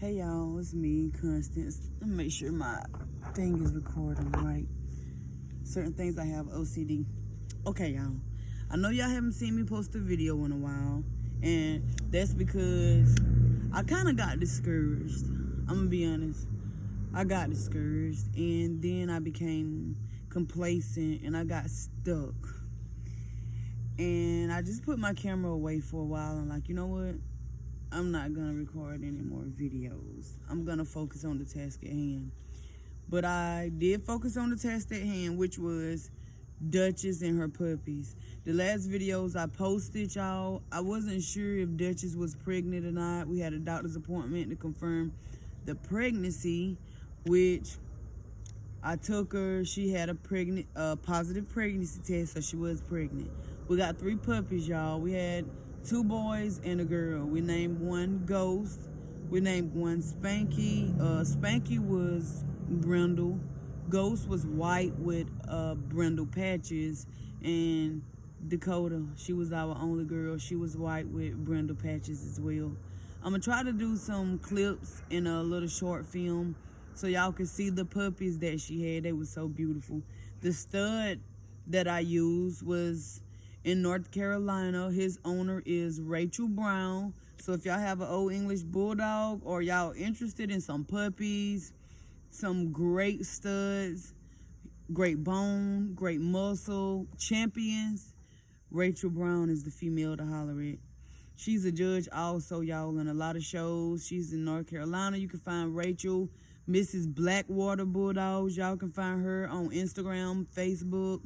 Hey y'all, it's me, Constance. Let me make sure my thing is recording right. Certain things I have OCD. Okay, y'all. I know y'all haven't seen me post a video in a while, and that's because I kind of got discouraged. I'm gonna be honest. I got discouraged, and then I became complacent, and I got stuck. And I just put my camera away for a while, and like, you know what? I'm not gonna record any more videos. I'm gonna focus on the task at hand. But I did focus on the task at hand, which was Duchess and her puppies. The last videos I posted, y'all, I wasn't sure if Duchess was pregnant or not. We had a doctor's appointment to confirm the pregnancy, which I took her. She had a positive pregnancy test, so she was pregnant. We got 3 puppies, y'all. We had 2 boys and a girl. We named one Ghost. We named one Spanky. Spanky was brindle. Ghost was white with brindle patches. And Dakota, she was our only girl. She was white with brindle patches as well. I'm going to try to do some clips in a little short film so y'all can see the puppies that she had. They were so beautiful. The stud that I used was in North Carolina. His owner is Rachel Brown. So if y'all have an old English bulldog or y'all interested in some puppies, some great studs, great bone, great muscle, champions, Rachel Brown is the female to holler at. She's a judge also, y'all, in a lot of shows. She's in North Carolina. You can find Rachel, Mrs. Blackwater Bulldogs. Y'all can find her on Instagram, Facebook.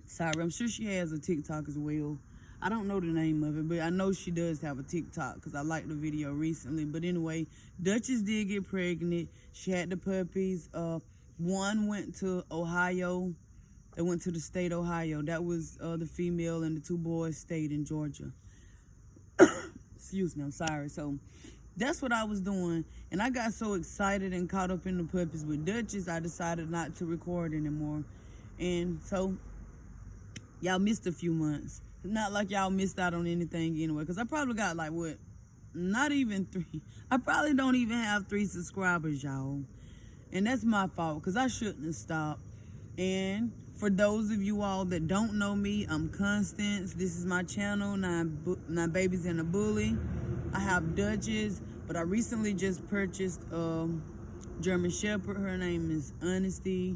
Sorry, I'm sure she has a TikTok as well. I don't know the name of it, but I know she does have a TikTok because I liked the video recently. But anyway, Duchess did get pregnant. She had the puppies. One went to Ohio. They went to the state of Ohio. That was the female, and the 2 boys stayed in Georgia. Excuse me, I'm sorry. So that's what I was doing. And I got so excited and caught up in the puppies with Duchess, I decided not to record anymore. And so y'all missed a few months. It's not like y'all missed out on anything anyway, because I probably got like, what, not even 3. I probably don't even have 3 subscribers, y'all. And that's my fault, because I shouldn't have stopped. And for those of you all that don't know me, I'm Constance. This is my channel, Nine Babies and a Bully. I have Duchess, but I recently just purchased German Shepherd. Her name is Honesty.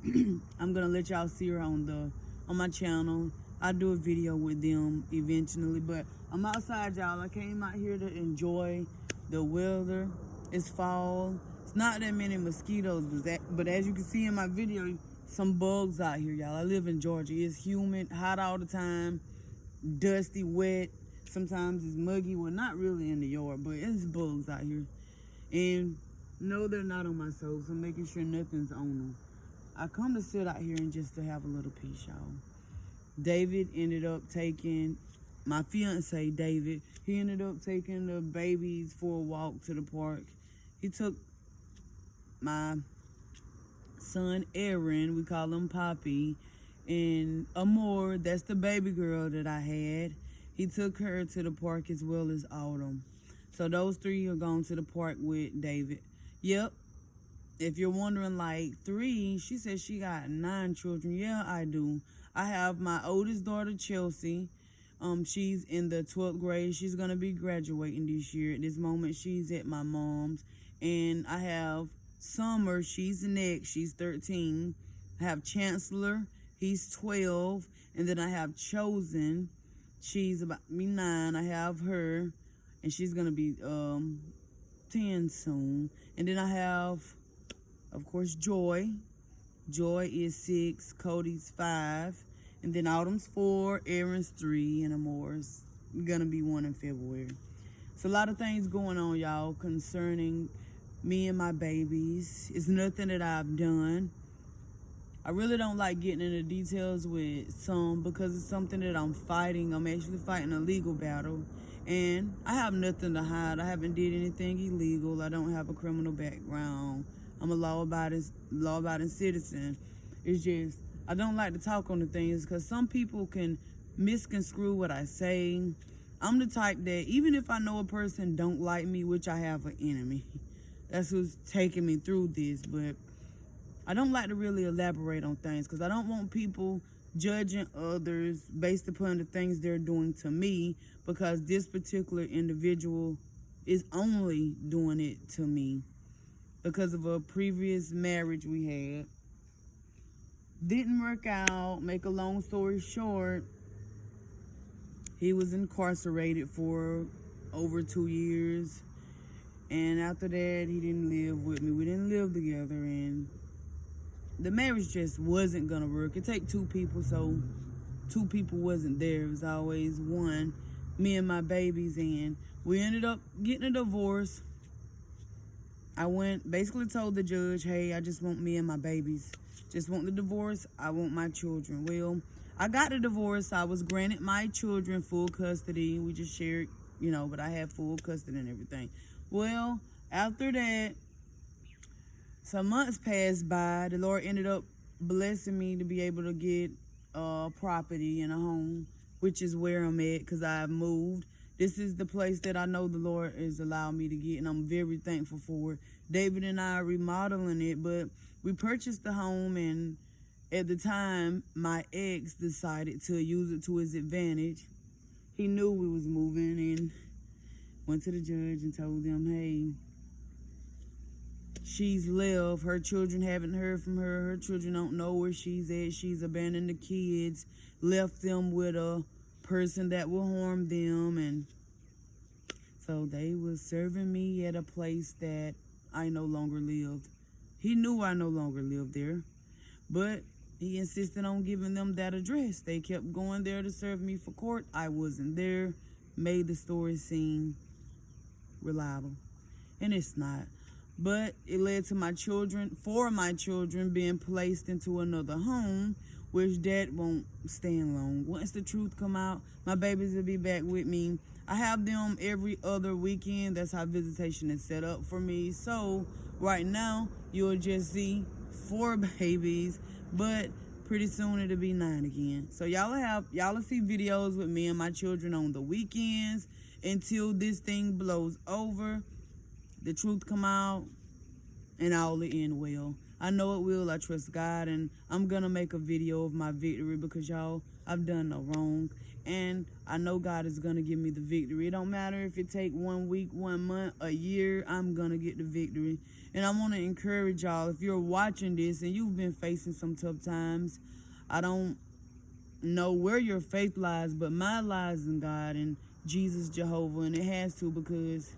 I'm gonna let y'all see her on my channel. I'll do a video with them eventually, but I'm outside, y'all. I came out here to enjoy the weather. It's fall. It's not that many mosquitoes, but as you can see in my video, some bugs out here, y'all. I live in Georgia. It's humid, hot all the time, dusty, wet. Sometimes it's muggy. Well, not really in the yard, but it's bugs out here. And no, they're not on my soles. I'm making sure nothing's on them. I come to sit out here and just to have a little peace, y'all. David ended up taking, my fiance David, he ended up taking the babies for a walk to the park. He took my son Aaron, we call him Poppy, and Amor, that's the baby girl that I had. He took her to the park as well as Autumn. So those 3 are going to the park with David. Yep. If you're wondering, like, 3, she said she got 9 children. Yeah, I do. I have my oldest daughter, Chelsea. She's in the 12th grade. She's going to be graduating this year. At this moment, she's at my mom's. And I have Summer. She's next. She's 13. I have Chancellor. He's 12. And then I have Chosen. She's about 9. I have her. And she's going to be 10 soon. And then I have, of course, Joy. Joy is 6, Cody's 5, and then Autumn's 4, Aaron's 3, and Amor's gonna be 1 in February. So a lot of things going on, y'all, concerning me and my babies. It's nothing that I've done. I really don't like getting into details with some because it's something that I'm fighting. I'm actually fighting a legal battle, and I have nothing to hide. I haven't did anything illegal. I don't have a criminal background. I'm a law-abiding citizen. It's just, I don't like to talk on the things because some people can misconstrue what I say. I'm the type that even if I know a person don't like me, which I have an enemy, that's who's taking me through this, but I don't like to really elaborate on things because I don't want people judging others based upon the things they're doing to me, because this particular individual is only doing it to me because of a previous marriage we had. Didn't work out. Make a long story short, he was incarcerated for over 2 years. And after that, he didn't live with me. We didn't live together, and the marriage just wasn't gonna work. It take two people, so two people wasn't there. It was always one, me and my babies, and we ended up getting a divorce. I basically told the judge, hey, I just want me and my babies. Just want the divorce. I want my children. Well, I got the divorce. I was granted my children full custody. We just shared, but I had full custody and everything. Well, after that, some months passed by. The Lord ended up blessing me to be able to get property and a home, which is where I'm at because I've moved. This is the place that I know the Lord has allowed me to get, and I'm very thankful for it. David and I are remodeling it, but we purchased the home, and at the time, my ex decided to use it to his advantage. He knew we was moving and went to the judge and told them, hey, she's left. Her children haven't heard from her. Her children don't know where she's at. She's abandoned the kids, left them with a person that will harm them. And so they was serving me at a place that I no longer lived. He knew I no longer lived there, but he insisted on giving them that address. They kept going there to serve me for court. I wasn't there. Made the story seem reliable, and it's not. But it led to four of my children being placed into another home, which that won't stand long. Once the truth come out, my babies will be back with me. I have them every other weekend. That's how visitation is set up for me. So right now, you'll just see 4 babies, but pretty soon it'll be 9 again. So y'all will see videos with me and my children on the weekends until this thing blows over, the truth come out, and all will end well. I know it will. I trust God, and I'm gonna make a video of my victory because y'all, I've done no wrong, and I know God is gonna give me the victory. It don't matter if it take 1 week, 1 month, a year, I'm gonna get the victory. And I want to encourage y'all, if you're watching this and you've been facing some tough times, I don't know where your faith lies, but mine lies in God and Jesus, Jehovah, and it has to, because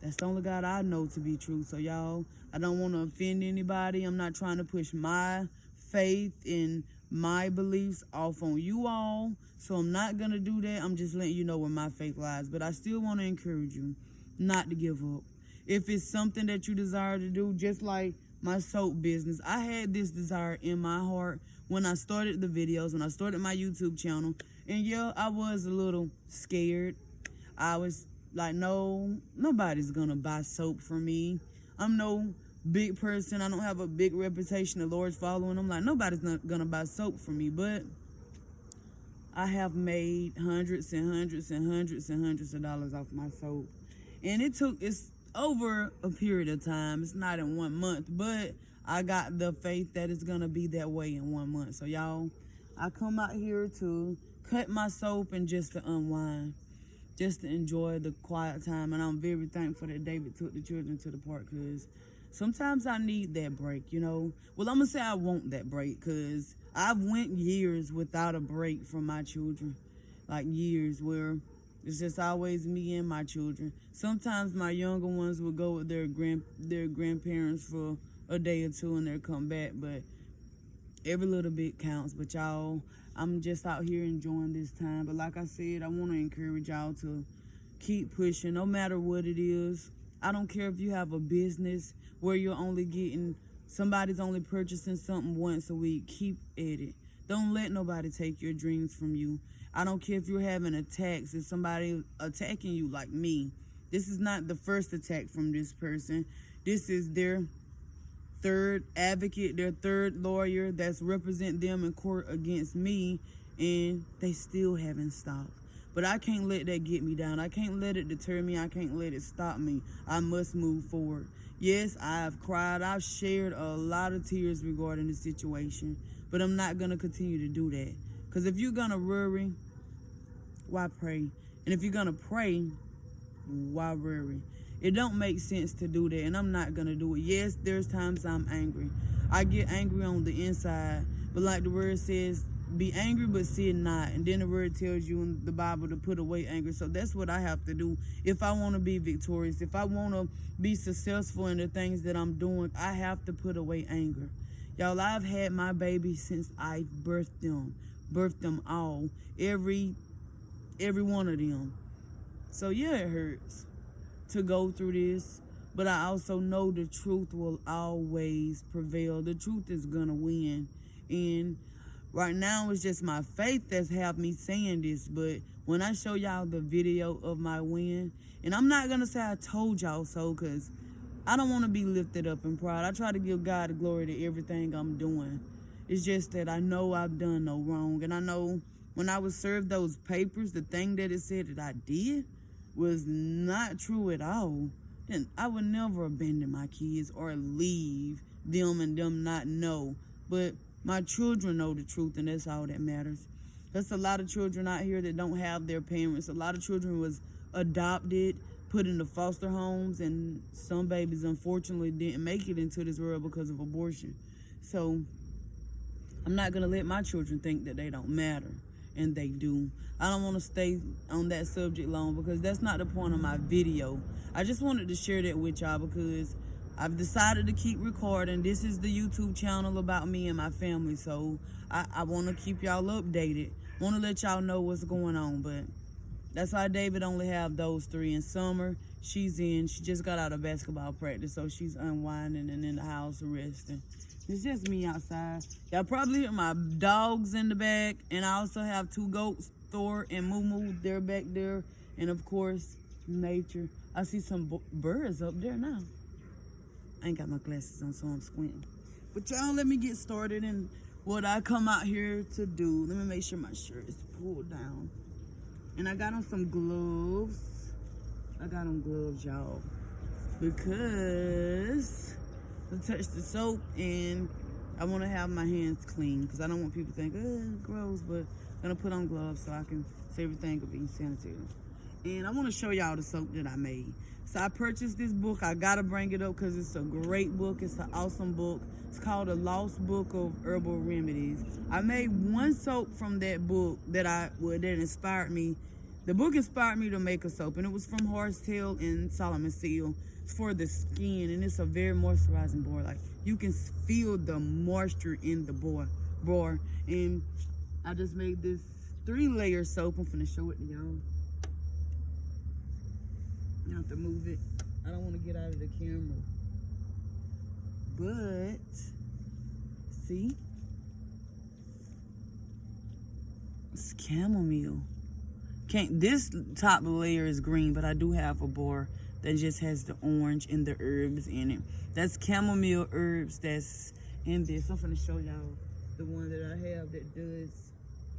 that's the only God I know to be true. So y'all, I don't want to offend anybody. I'm not trying to push my faith and my beliefs off on you all. So I'm not going to do that. I'm just letting you know where my faith lies. But I still want to encourage you not to give up. If it's something that you desire to do, just like my soap business, I had this desire in my heart when I started the videos, when I started my YouTube channel. And yeah, I was a little scared. I was like, no, nobody's gonna buy soap from me. I'm no big person. I don't have a big reputation. The Lord's following. I'm like, nobody's not gonna buy soap from me. But I have made hundreds and hundreds and hundreds and hundreds of dollars off my soap. And it's over a period of time. It's not in 1 month, but I got the faith that it's gonna be that way in 1 month. So y'all, I come out here to cut my soap and just to unwind, just to enjoy the quiet time. And I'm very thankful that David took the children to the park, because sometimes I need that break, Well, I'm gonna say I want that break, because I've went years without a break from my children, like years where it's just always me and my children. Sometimes my younger ones will go with their grandparents for a day or two and they'll come back, but every little bit counts. But y'all, I'm just out here enjoying this time. But like I said, I want to encourage y'all to keep pushing no matter what it is. I don't care if you have a business where somebody's only purchasing something once a week. Keep at it. Don't let nobody take your dreams from you. I don't care if you're having attacks, if somebody attacking you like me. This is not the first attack from this person. This is their third advocate, their third lawyer that's represent them in court against me, and they still haven't stopped. But I can't let that get me down. I can't let it deter me. I can't let it stop me. I must move forward. Yes, I've cried. I've shared a lot of tears regarding the situation. But I'm not going to continue to do that. Because if you're going to worry, why pray? And if you're going to pray, why worry? It don't make sense to do that, and I'm not going to do it. Yes, there's times I'm angry. I get angry on the inside. But like the word says, be angry but sin not. And then the word tells you in the Bible to put away anger. So that's what I have to do. If I want to be victorious, if I want to be successful in the things that I'm doing, I have to put away anger. Y'all, I've had my baby since I birthed them all, every one of them. So yeah, it hurts to go through this, but I also know the truth will always prevail. The truth is gonna win. And right now it's just my faith that's have me saying this, but when I show y'all the video of my win, and I'm not gonna say I told y'all so, because I don't want to be lifted up in pride. I try to give God the glory to everything I'm doing. It's just that I know I've done no wrong. And I know when I was served those papers, the thing that it said that I did was not true at all. Then I would never abandon my kids or leave them and them not know. But my children know the truth, and that's all that matters. There's a lot of children out here that don't have their parents. A lot of children was adopted, put into foster homes, and some babies unfortunately didn't make it into this world because of abortion. So I'm not going to let my children think that they don't matter, and they do. I don't want to stay on that subject long because that's not the point of my video. I just wanted to share that with y'all because I've decided to keep recording. This is the YouTube channel about me and my family, so I want to keep y'all updated. I want to let y'all know what's going on, but that's why David only have those 3. In summer, she just got out of basketball practice, so she's unwinding and in the house resting. It's just me outside. Y'all probably hear my dogs in the back, and I also have 2 goats, Thor and Moo Moo. They're back there, and of course, nature. I see some birds up there now. I ain't got my glasses on, so I'm squinting. But y'all, let me get started in what I come out here to do. Let me make sure my shirt is pulled down. And I got on some gloves. I got on gloves, y'all, because I touch the soap and I want to have my hands clean because I don't want people to think, gross, but I'm going to put on gloves so everything will be sanitary. And I want to show y'all the soap that I made. So I purchased this book. I got to bring it up because it's a great book. It's an awesome book. It's called The Lost Book of Herbal Remedies. I made one soap from that book that inspired me. The book inspired me to make a soap, and it was from Horsetail and Solomon Seal. It's for the skin, and it's a very moisturizing bar. Like, you can feel the moisture in the bar. And I just made this 3-layer soap. I'm finna show it to y'all. You have to move it. I don't want to get out of the camera. But, see? It's chamomile. This top layer is green, but I do have a bar that just has the orange and the herbs in it. That's chamomile herbs that's in this. I'm gonna show y'all the one that I have that does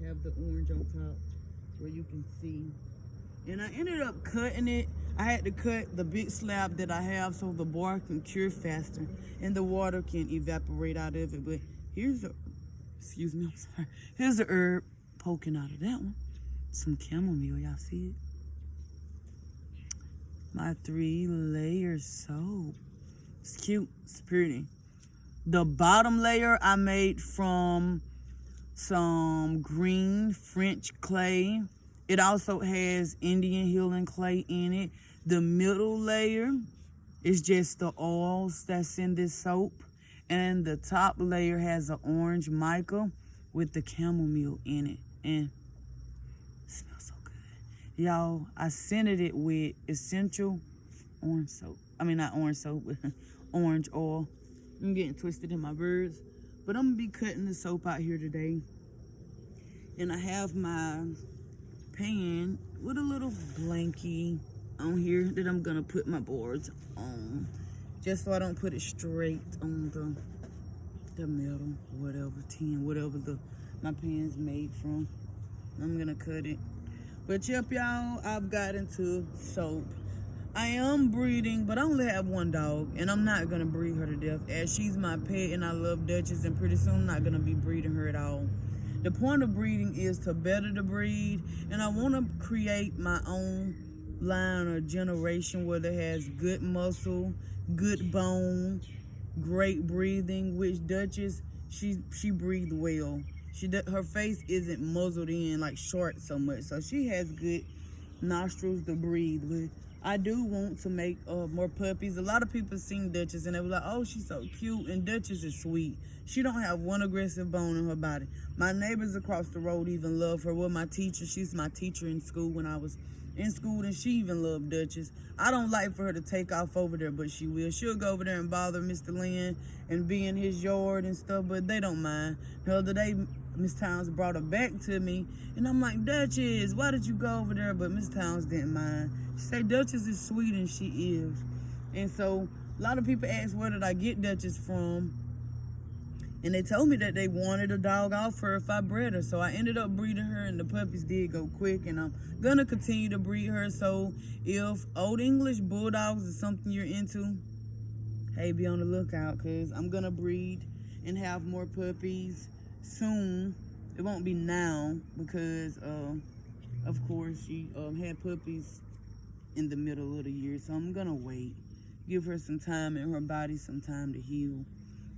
have the orange on top where you can see. And I ended up cutting it. I had to cut the big slab that I have so the bar can cure faster and the water can evaporate out of it. But here's the herb poking out of that one. Some chamomile, y'all see it? My 3-layer soap. It's cute, it's pretty. The bottom layer I made from some green French clay. It also has Indian healing clay in it. The middle layer is just the oils that's in this soap. And the top layer has an orange mica with the chamomile in it. And it smells so good. Y'all, I scented it with essential orange soap. I mean, not orange soap, but orange oil. I'm getting twisted in my words. But I'm going to be cutting the soap out here today. And I have my pan with a little blankie on here that I'm going to put my boards on. Just so I don't put it straight on the metal, whatever, tin, whatever my pan's made from. I'm going to cut it But yep, y'all, I've got into soap. I am breeding, but I only have one dog, and I'm not gonna breed her to death, as she's my pet and I love Duchess, and pretty soon I'm not gonna be breeding her at all. The point of breeding is to better the breed, and I want to create my own line or generation where it has good muscle, good bone, great breathing. Which Duchess, she breathes well. Her face isn't muzzled in like short so much, so she has good nostrils to breathe with. I do want to make more puppies. A lot of people seen Duchess and they were like, oh, she's so cute, and Duchess is sweet. She don't have one aggressive bone in her body. My neighbors across the road even love her. Well, my teacher, she's my teacher in school when I was in school, and she even loved Duchess. I don't like for her to take off over there, but she will. She'll go over there and bother Mr. Lynn and be in his yard and stuff, but they don't mind. The other day, Miss Towns brought her back to me, and I'm like, Duchess, why did you go over there? But Miss Towns didn't mind. She said Duchess is sweet, and she is. And so a lot of people ask, where did I get Duchess from? And they told me that they wanted a dog off her if I bred her. So I ended up breeding her, and the puppies did go quick, and I'm gonna continue to breed her. So if Old English Bulldogs is something you're into, hey, be on the lookout, because I'm gonna breed and have more puppies soon. It won't be now because of course she had puppies in the middle of the year, so I'm gonna wait, give her some time and her body some time to heal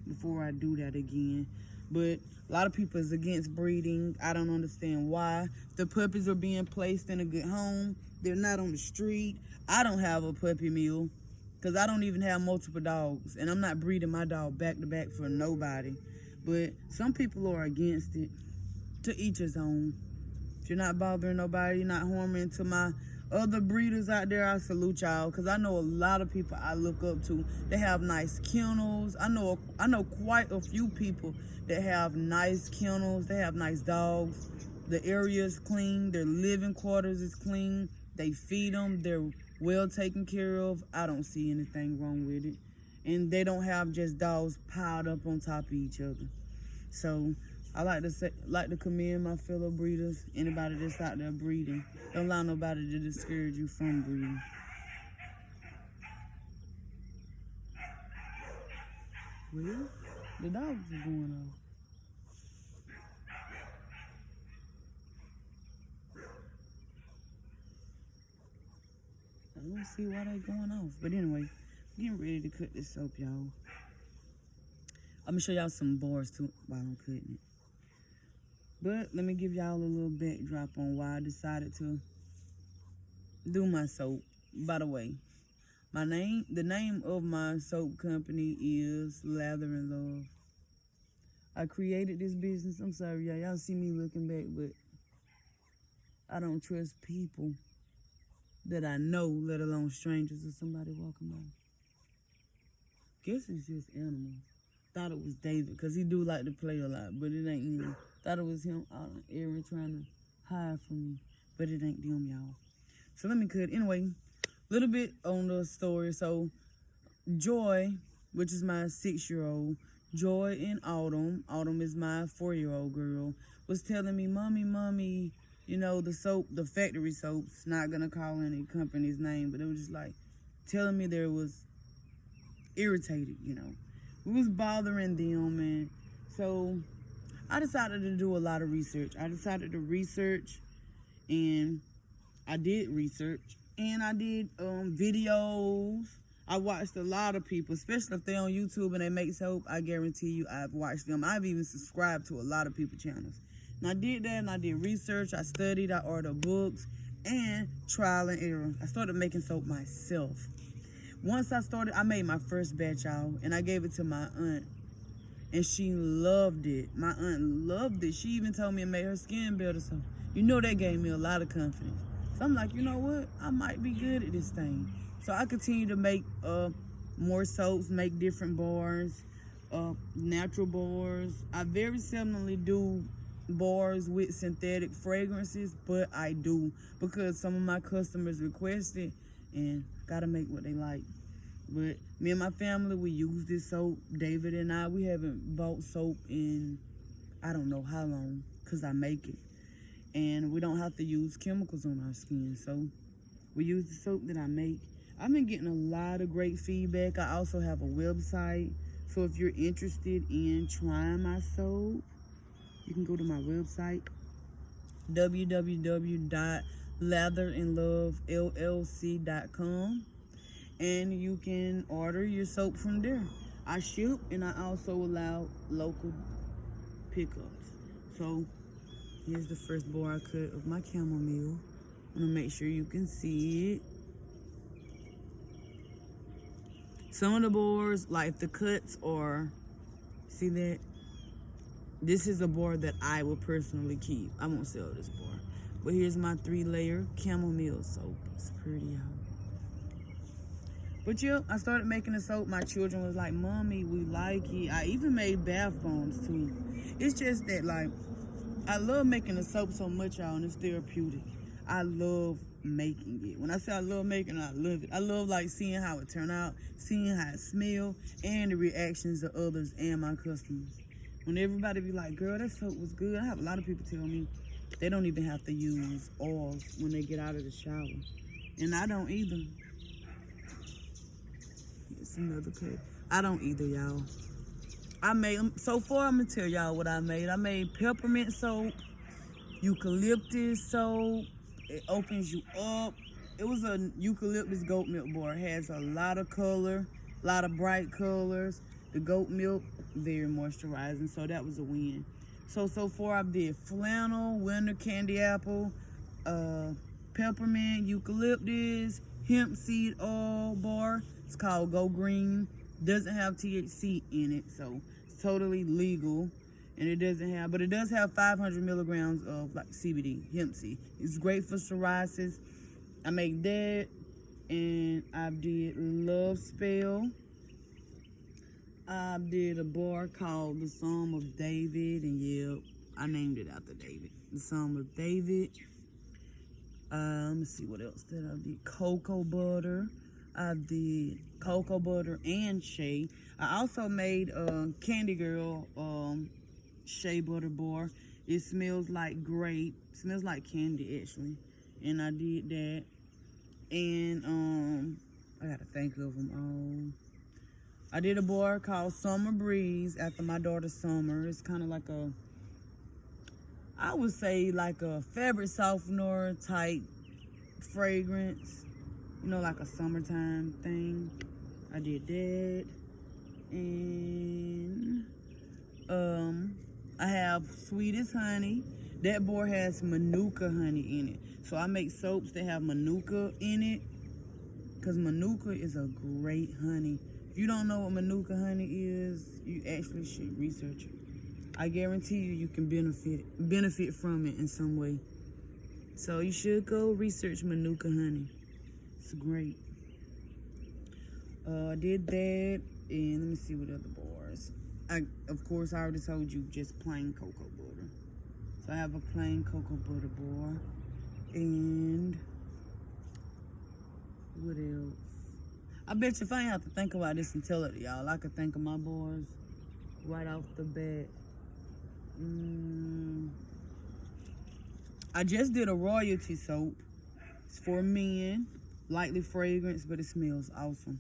before I do that again. But a lot of people is against breeding. I don't understand why. The puppies are being placed in a good home. They're not on the street. I don't have a puppy mill because I don't even have multiple dogs, and I'm not breeding my dog back to back for nobody. But some people are against it. To each his own. If you're not bothering nobody, you're not harming to my other breeders out there, I salute y'all, because I know a lot of people I look up to. They have nice kennels. I know quite a few people that have nice kennels. They have nice dogs. The area is clean. Their living quarters is clean. They feed them. They're well taken care of. I don't see anything wrong with it. And they don't have just dogs piled up on top of each other. So I like to commend my fellow breeders. Anybody that's out there breeding, don't allow nobody to discourage you from breeding. Well, the dogs are going off. I don't see why they're going off. But anyway, I'm getting ready to cut this soap, y'all. I'm gonna show y'all some bars too while I'm cutting it. But let me give y'all a little backdrop on why I decided to do my soap. By the way, the name of my soap company is Lather and Love. I created this business. I'm sorry, y'all see me looking back, but I don't trust people that I know, let alone strangers or somebody walking by. Guess it's just animals. Thought it was David, because he do like to play a lot, but it ain't him. Thought it was him out in the area trying to hide from me, but it ain't them, y'all. So let me cut. Anyway, little bit on the story. So Joy, which is my 6-year-old, Joy and Autumn is my 4-year-old girl, was telling me, Mommy, you know, the soap, the factory soaps, not gonna call any company's name, but it was just like telling me there was irritated, you know. It was bothering them, and so I decided to do a lot of research. I decided to research, and I did research, and I did videos. I watched a lot of people, especially if they're on YouTube and they make soap. I guarantee you I've watched them. I've even subscribed to a lot of people's channels. And I did that, and I did research. I studied, I ordered books, and trial and error. I started making soap myself. Once I started, I made my first batch, y'all, and I gave it to my aunt, and she loved it. My aunt loved it. She even told me it made her skin better, so you know that gave me a lot of confidence. So I'm like, you know what? I might be good at this thing. So I continue to make more soaps, make different bars, natural bars. I very seldomly do bars with synthetic fragrances, but I do because some of my customers request it, and gotta make what they like. But me and my family, we use this soap. David and I, we haven't bought soap in I don't know how long, because I make it. and we don't have to use chemicals on our skin. So we use the soap that I make. I've been getting a lot of great feedback. I also have a website, so if you're interested in trying my soap, you can go to my website, www.latherandlovellc.com, and you can order your soap from there. I ship, and I also allow local pickups. So here's the first bar I cut of my chamomile. I'm gonna make sure you can see it. Some of the bars, like the cuts, are, see that? This is a bar that I will personally keep. I won't sell this bar. But here's my 3-layer chamomile soap. It's pretty, y'all. But yeah, I started making the soap. My children was like, Mommy, we like it. I even made bath bombs too. It's just that, like, I love making the soap so much, y'all, and it's therapeutic. I love making it. When I say I love making it, I love it. I love, like, seeing how it turn out, seeing how it smell, and the reactions of others and my customers. When everybody be like, girl, that soap was good. I have a lot of people tell me they don't even have to use oils when they get out of the shower. And I don't either. It's another cut. I don't either, y'all. I made, so far I'm gonna tell y'all what I made. I made peppermint soap, eucalyptus soap. It opens you up. It was a eucalyptus goat milk bar. It has a lot of color, a lot of bright colors. The goat milk, very moisturizing, so that was a win. So far I did flannel, winter candy apple, peppermint, eucalyptus, hemp seed oil bar. It's called Go Green. Doesn't have THC in it, so it's totally legal. And it doesn't have, but it does have 500 milligrams of like CBD, hemp seed. It's great for psoriasis. I make that, and I did Love Spell. I did a bar called The Psalm of David, and yeah, I named it after David. The Psalm of David. Let me see what else did I did. Cocoa butter. I did cocoa butter and shea. I also made a Candy Girl shea butter bar. It smells like grape. It smells like candy actually. And I did that. And I gotta think of them all. I did a bar called Summer Breeze after my daughter Summer. It's kind of like a, I would say like a fabric softener type fragrance. You know, like a summertime thing. I did that. And I have Sweetest Honey. That bar has Manuka honey in it. So I make soaps that have Manuka in it, because Manuka is a great honey. If you don't know what Manuka honey is, you actually should research it. I guarantee you can benefit from it in some way. So you should go research Manuka honey. It's great. I did that, and let me see what other bars. Of course, I already told you just plain cocoa butter. So I have a plain cocoa butter bar, and what else? I bet you if I ain't have to think about this and tell it to y'all, I could think of my bars right off the bat. I just did a royalty soap. It's for men, lightly fragranced, but it smells awesome.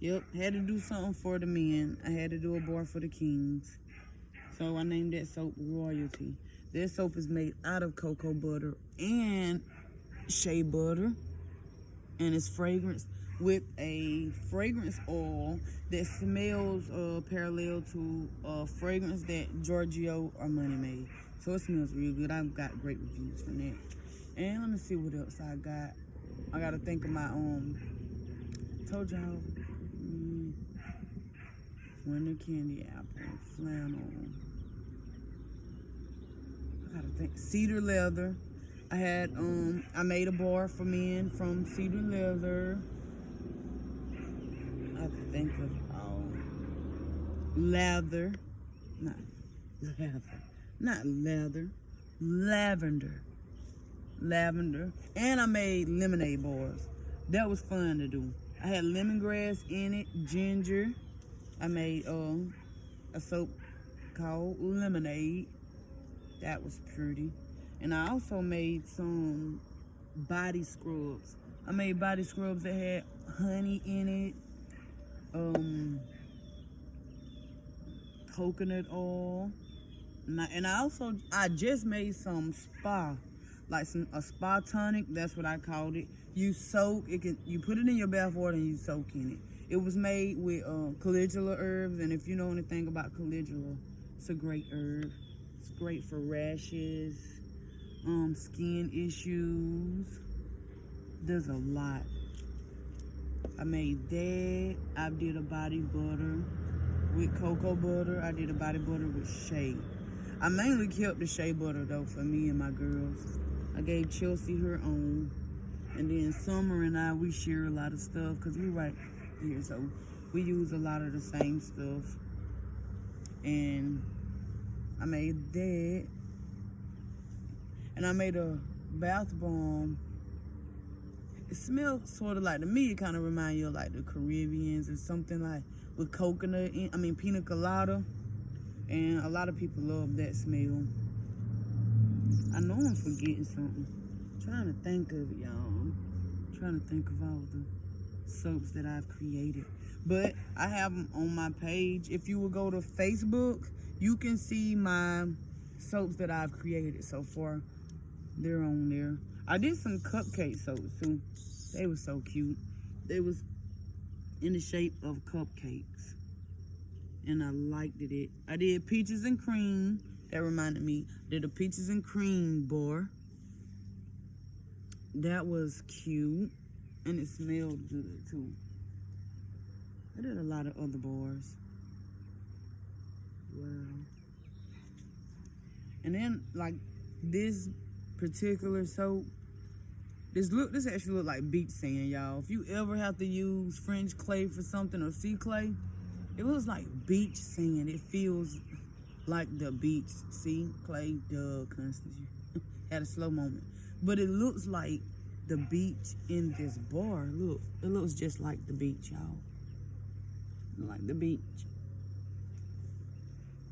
Yep, had to do something for the men. I had to do a bar for the kings. So I named that soap Royalty. That soap is made out of cocoa butter and shea butter, and it's fragranced with a fragrance oil that smells parallel to a fragrance that Giorgio Armani made. So it smells real good. I've got great reviews from that. And let me see what else I got. I gotta think of my told y'all winter candy apple, flannel. I gotta think. Cedar leather. I had I made a bar for men from cedar leather. I have to think of lavender. Lavender. And I made lemonade bars. That was fun to do. I had lemongrass in it, ginger. I made a soap called Lemonade. That was pretty. And I also made some body scrubs. I made body scrubs that had honey in it, coconut oil, and I just made some spa, like a spa tonic. That's what I called it. You put it in your bath water and you soak in it. It was made with calendula herbs, and if you know anything about calendula, it's a great herb. It's great for rashes, skin issues. There's a lot. I made that. I did a body butter with cocoa butter. I did a body butter with shea. I mainly kept the shea butter though for me and my girls. I gave Chelsea her own. And then Summer and I, we share a lot of stuff because we right here. So we use a lot of the same stuff. And I made that. And I made a bath bomb. It smells sort of like, to me, it kind of reminds you of like the Caribbeans or something, like with coconut, pina colada. And a lot of people love that smell. I know I'm forgetting something. I'm trying to think of it, y'all. I'm trying to think of all the soaps that I've created. But I have them on my page. If you will go to Facebook, you can see my soaps that I've created so far. They're on there. I did some cupcake soaps too. They were so cute. They was in the shape of cupcakes. And I liked it. I did peaches and cream. That reminded me. Did a peaches and cream bar. That was cute. And it smelled good too. I did a lot of other bars. Wow. And then like this particular soap, this actually look like beach sand, y'all. If you ever have to use French clay for something or sea clay, it looks like beach sand. It feels like the beach. See, clay, duh, Constance. Had a slow moment. But it looks like the beach in this bar. Look, it looks just like the beach, y'all. Like the beach.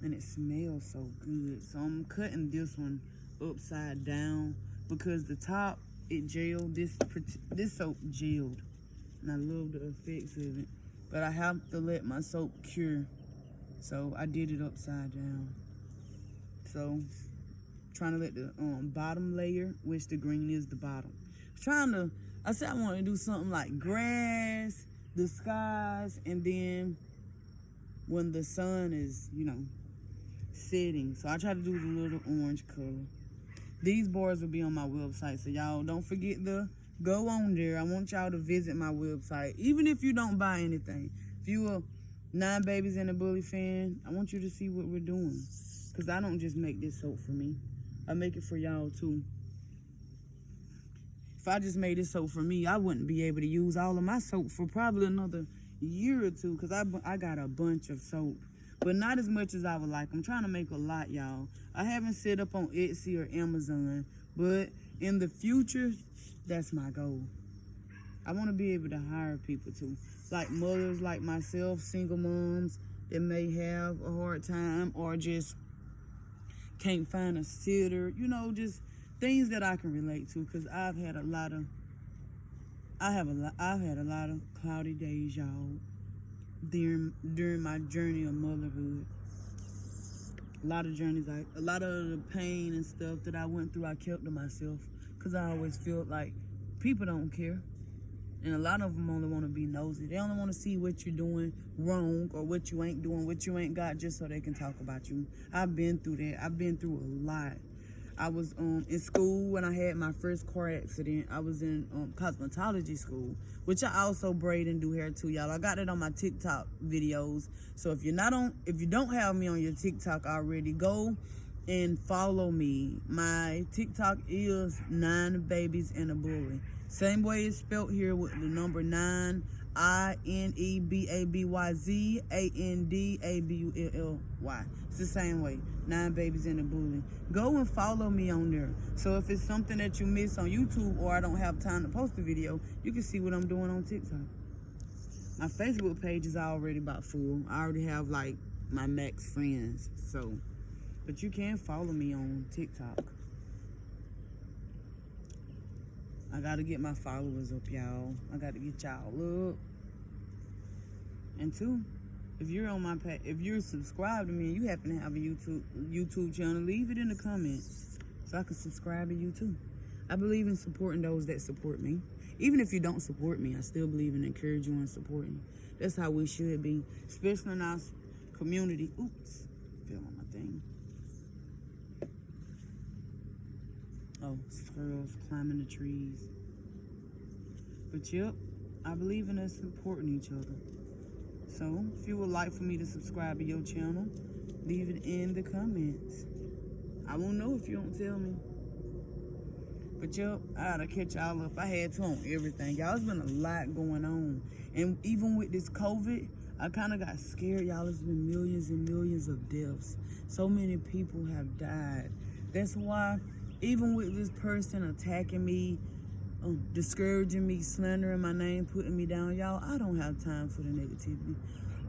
And it smells so good. So I'm cutting this one upside down because the top, it gelled. This soap gelled. And I love the effects of it. But I have to let my soap cure. So I did it upside down. So trying to let the bottom layer, which the green is the bottom. I said I wanted to do something like grass, the skies, and then when the sun is, setting. So I try to do the little orange color. These bars will be on my website. So y'all don't forget to go on there. I want y'all to visit my website. Even if you don't buy anything. If you a 9 Babies and a Bully fan, I want you to see what we're doing. Because I don't just make this soap for me. I make it for y'all too. If I just made this soap for me, I wouldn't be able to use all of my soap for probably another year or two. Because I got a bunch of soap. But not as much as I would like. I'm trying to make a lot, y'all. I haven't set up on Etsy or Amazon. But in the future, that's my goal. I want to be able to hire people too. Like mothers like myself, single moms that may have a hard time or just can't find a sitter. Just things that I can relate to. Because I've had a lot of cloudy days, y'all. During my journey of motherhood. A lot of the pain and stuff that I went through, I kept to myself because I always felt like people don't care. And a lot of them only want to be nosy. They only want to see what you're doing wrong or what you ain't doing, what you ain't got, just so they can talk about you. I've been through that. I've been through a lot. I was in school when I had my first car accident. I was in cosmetology school, which I also braid and do hair too, y'all. I got it on my TikTok videos. So if you don't have me on your TikTok already, go and follow me. My TikTok is 9 Babies and a Bully. Same way it's spelled here with the number 9, INEBABYZ ANDABULLY. It's the same way. 9 Babies and a Bully. Go and follow me on there. So if it's something that you miss on YouTube or I don't have time to post a video, you can see what I'm doing on TikTok. My Facebook page is already about full. I already have like my max friends. But you can follow me on TikTok. I gotta get my followers up, y'all. I gotta get y'all up. And two, if you're on my page, if you're subscribed to me and you happen to have a YouTube channel, leave it in the comments so I can subscribe to you too. I believe in supporting those that support me. Even if you don't support me, I still believe in encouraging and supporting. That's how we should be, especially in our community. Oops, fell on my thing. Oh, squirrels climbing the trees. But yep, I believe in us supporting each other. So if you would like for me to subscribe to your channel, leave it in the comments. I won't know if you don't tell me. But yep, I gotta catch y'all up. I had to on everything. Y'all, it's been a lot going on. And even with this COVID, I kind of got scared. Y'all, it's been millions and millions of deaths. So many people have died. That's why, even with this person attacking me, discouraging me, slandering my name, putting me down, y'all, I don't have time for the negativity.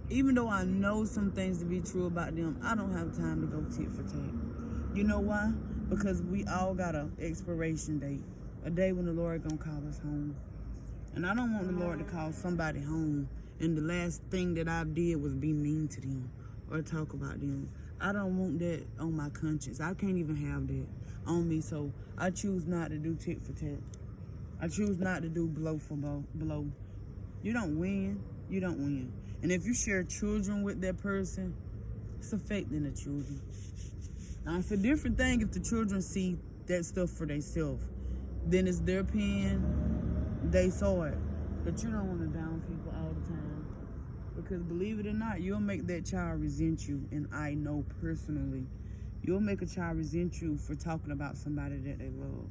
Even though I know some things to be true about them, I don't have time to go tit for tat. You know why? Because we all got an expiration date, a day when the Lord gonna call us home. And I don't want the Lord to call somebody home and the last thing that I did was be mean to them or talk about them. I don't want that on my conscience. I can't even have that on me, so I choose not to do tit for tat. I choose not to do blow for blow. You don't win. You don't win. And if you share children with that person, it's affecting the children. Now, it's a different thing if the children see that stuff for themselves. Then it's their opinion. They saw it. But you don't want to down people all the time. Because believe it or not, you'll make that child resent you. And I know personally, you'll make a child resent you for talking about somebody that they love.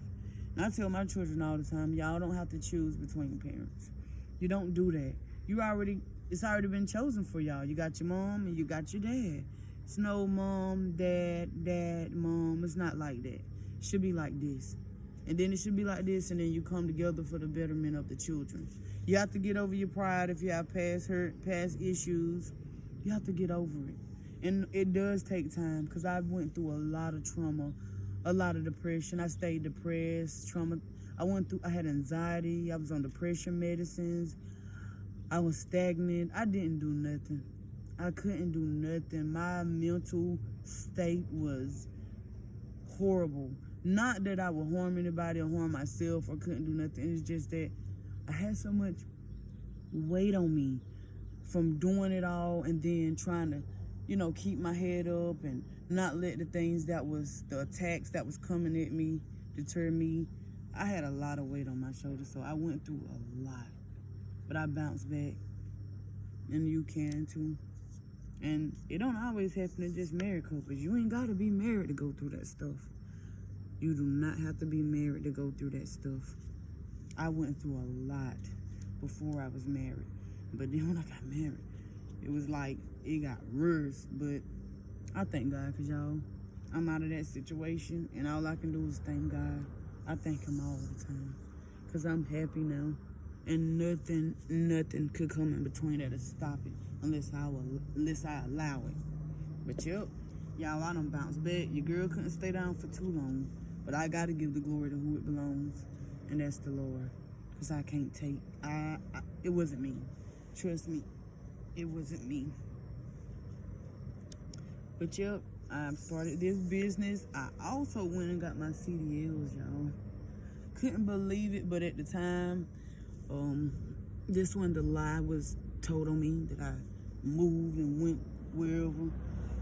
And I tell my children all the time, y'all don't have to choose between parents. You don't do that. It's already been chosen for y'all. You got your mom and you got your dad. It's no mom, dad, mom. It's not like that. It should be like this. And then it should be like this, and then you come together for the betterment of the children. You have to get over your pride if you have past hurt, past issues. You have to get over it. And it does take time, because I went through a lot of trauma, a lot of depression. I stayed depressed, trauma. I had anxiety. I was on depression medicines. I was stagnant. I didn't do nothing. I couldn't do nothing. My mental state was horrible. Not that I would harm anybody or harm myself or couldn't do nothing. It's just that I had so much weight on me from doing it all and then trying to, keep my head up and not let the attacks that was coming at me deter me. I had a lot of weight on my shoulders, so I went through a lot. But I bounced back, and you can too. And it don't always happen to just married couples. You ain't got to be married to go through that stuff. You do not have to be married to go through that stuff. I went through a lot before I was married. But then when I got married, it was like it got worse. But I thank God, because y'all, I'm out of that situation. And all I can do is thank God. I thank him all the time. Because I'm happy now. And nothing could come in between that to stop it unless I allow it. But yep, y'all, I done bounced back. Your girl couldn't stay down for too long. But I got to give the glory to who it belongs. And that's the Lord. Because I can't take, it wasn't me. Trust me, it wasn't me. But yep, I started this business. I also went and got my CDLs, y'all. Couldn't believe it, but at the time, this when the lie was told on me that I moved and went wherever.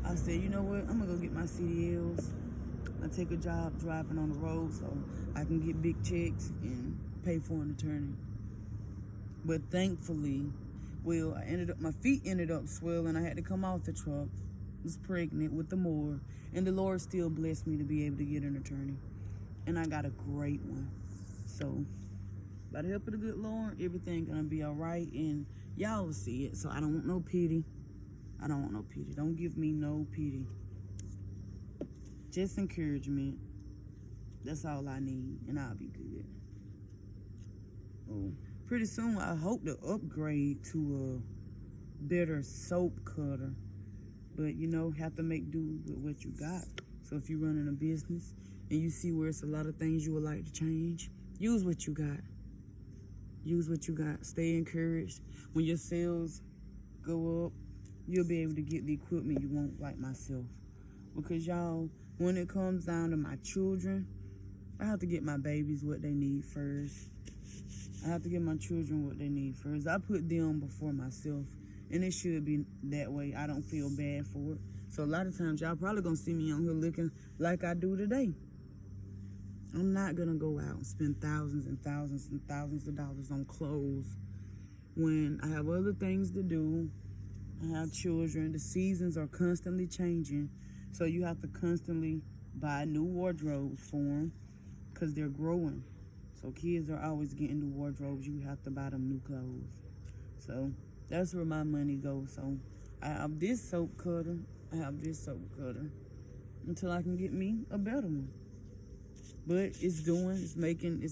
I said, you know what? I'm gonna go get my CDLs. I take a job driving on the road so I can get big checks and pay for an attorney. But thankfully, my feet ended up swelling. I had to come off the truck. Was pregnant with the more, and the Lord still blessed me to be able to get an attorney, and I got a great one. So, by the help of the good Lord, everything gonna be all right, and y'all will see it. So I don't want no pity. I don't want no pity. Don't give me no pity. Just encouragement. That's all I need, and I'll be good. Oh, pretty soon I hope to upgrade to a better soap cutter. But, have to make do with what you got. So if you're running a business and you see where it's a lot of things you would like to change, use what you got. Use what you got. Stay encouraged. When your sales go up, you'll be able to get the equipment you want, like myself. Because y'all, when it comes down to my children, I have to get my babies what they need first. I have to get my children what they need first. I put them before myself. And it should be that way. I don't feel bad for it. So a lot of times y'all probably gonna see me on here looking like I do today. I'm not gonna go out and spend thousands and thousands and thousands of dollars on clothes when I have other things to do. I have children. The seasons are constantly changing. So you have to constantly buy new wardrobes for them because they're growing. So kids are always getting new wardrobes. You have to buy them new clothes. So that's where my money goes. So I have this soap cutter. I have this soap cutter until I can get me a better one. But it's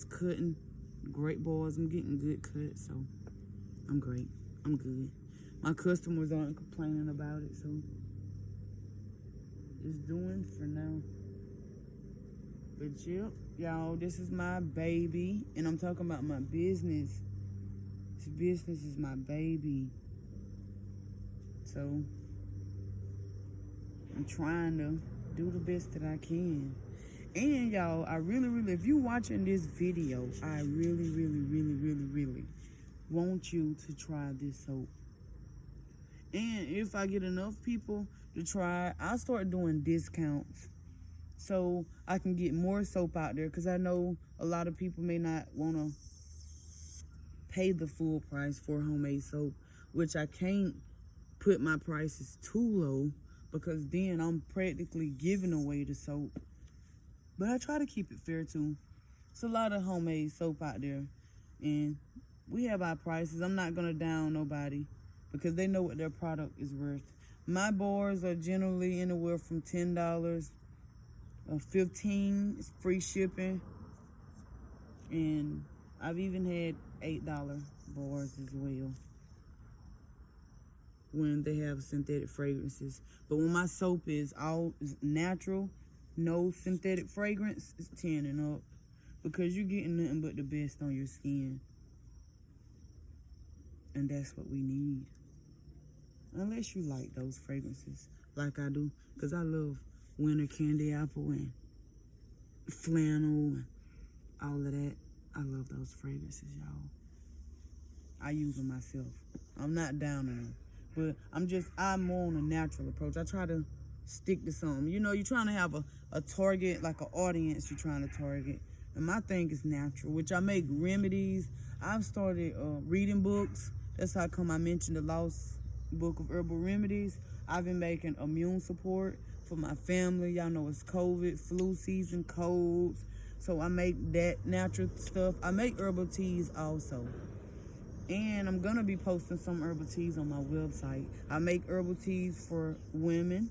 cutting great boys. I'm getting good cuts, so I'm great. I'm good. My customers aren't complaining about it, so it's doing for now. But yep, y'all, this is my baby, and I'm talking about my business. This business is my baby. So I'm trying to do the best that I can. And y'all, I really, if you watching this video, I really want you to try this soap. And if I get enough people to try, I'll start doing discounts so I can get more soap out there, because I know a lot of people may not want to pay the full price for homemade soap, which I can't put my prices too low because then I'm practically giving away the soap. But I try to keep it fair too. It's a lot of homemade soap out there, and we have our prices. I'm not gonna down nobody because they know what their product is worth. My bars are generally anywhere from $10, $15 is free shipping, and I've even had $8 bars as well when they have synthetic fragrances. But when my soap is all natural, no synthetic fragrance, it's 10 and up, because you're getting nothing but the best on your skin. And that's what we need. Unless you like those fragrances like I do, because I love winter candy apple and flannel and all of that. I love those fragrances, y'all. I use them myself. I'm not down on them, but I'm more on a natural approach. I try to stick to something. You know, you're trying to have a target, like an audience you're trying to target. And my thing is natural, which I make remedies. I've started reading books. That's how come I mentioned the Lost Book of Herbal Remedies. I've been making immune support for my family. Y'all know it's COVID, flu season, colds. So I make that natural stuff. I make herbal teas also. And I'm going to be posting some herbal teas on my website. I make herbal teas for women,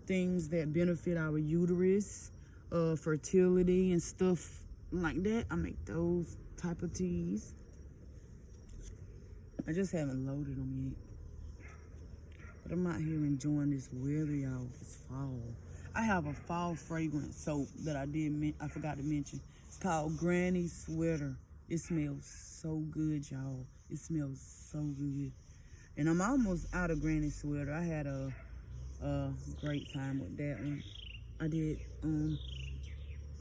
things that benefit our uterus, fertility and stuff like that. I make those type of teas. I just haven't loaded them yet. But I'm out here enjoying this weather, y'all, this fall. I have a fall fragrance soap that I forgot to mention. It's called Granny Sweater. It smells so good, y'all. It smells so good. And I'm almost out of Granny Sweater. I had a great time with that one. I did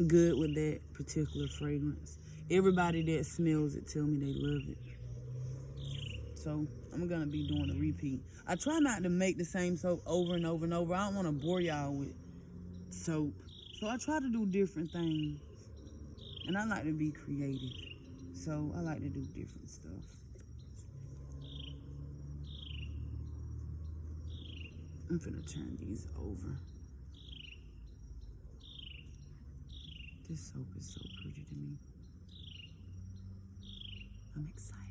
good with that particular fragrance. Everybody that smells it tell me they love it. So I'm gonna be doing a repeat. I try not to make the same soap over and over and over. I don't want to bore y'all with soap. So I try to do different things. And I like to be creative. So I like to do different stuff. I'm finna turn these over. This soap is so pretty to me. I'm excited.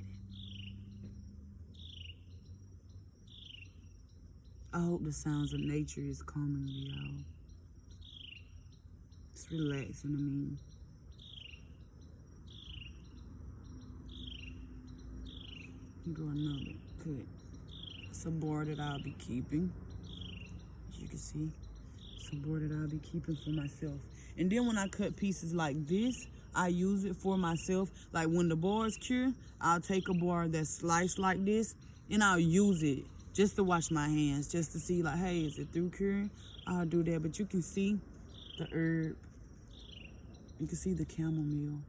I hope the sounds of nature is calming me, y'all. It's relaxing to me. Go another cut. It's a bar that I'll be keeping. As you can see, it's a bar that I'll be keeping for myself. And then when I cut pieces like this, I use it for myself. Like when the bars cure, I'll take a bar that's sliced like this and I'll use it just to wash my hands, just to see like, hey, is it through curing? I'll do that. But you can see the herb. You can see the chamomile.